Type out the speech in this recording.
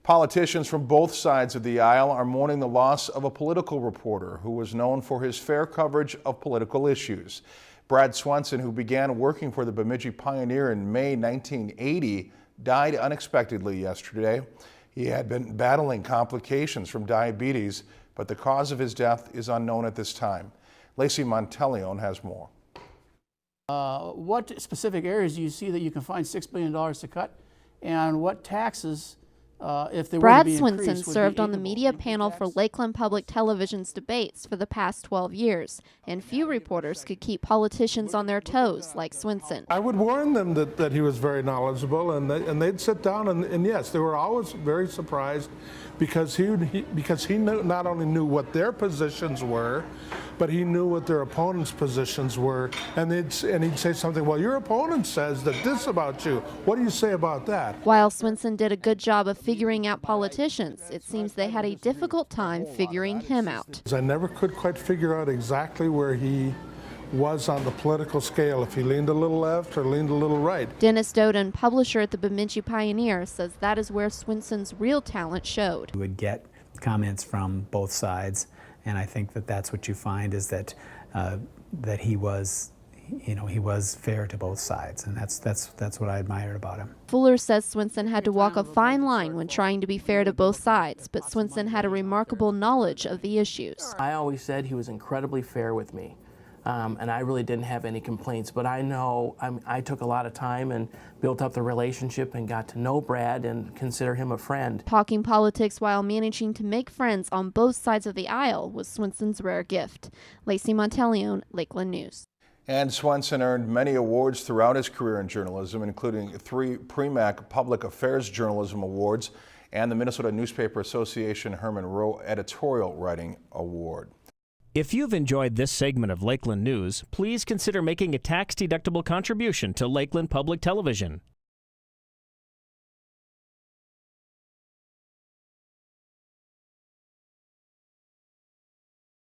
Politicians from both sides of the aisle are mourning the loss of a political reporter who was known for his fair coverage of political issues. Brad Swenson, who began working for the Bemidji Pioneer in May 1980, died unexpectedly yesterday. He had been battling complications from diabetes, but the cause of his death is unknown at this time. Lacey Monteleone has more. What specific areas do you see that you can find $6 billion to cut, and what taxes, if they were to be increased, Brad Swenson served on the media panel for Lakeland Public Television's debates for the past 12 years, and few reporters could keep politicians on their toes like Swenson. I would warn them that he was very knowledgeable, and they'd sit down, and yes, they were always very surprised because he not only knew what their positions were, but he knew what their opponents' positions were, and he'd say something, well, your opponent says that this about you. What do you say about that? While Swenson did a good job of figuring out politicians, it seems they had a difficult time figuring him out. I never could quite figure out exactly where he was on the political scale, if he leaned a little left or leaned a little right. Doeden, publisher at the Bemidji Pioneer, says that is where Swenson's real talent showed. You would get comments from both sides, and I think that that's what you find is that that he was, he was fair to both sides, and that's what I admired about him. Fuller says Swenson had to walk a fine line when trying to be fair to both sides, but Swenson had a remarkable knowledge of the issues. I always said he was incredibly fair with me. And I really didn't have any complaints, but I know I took a lot of time and built up the relationship and got to know Brad and consider him a friend. Talking politics while managing to make friends on both sides of the aisle was Swenson's rare gift. Lacey Monteleone, Lakeland News. And Swenson earned many awards throughout his career in journalism, including 3 Premac Public Affairs Journalism Awards and the Minnesota Newspaper Association Herman Rowe Editorial Writing Award. If you've enjoyed this segment of Lakeland News, please consider making a tax-deductible contribution to Lakeland Public Television.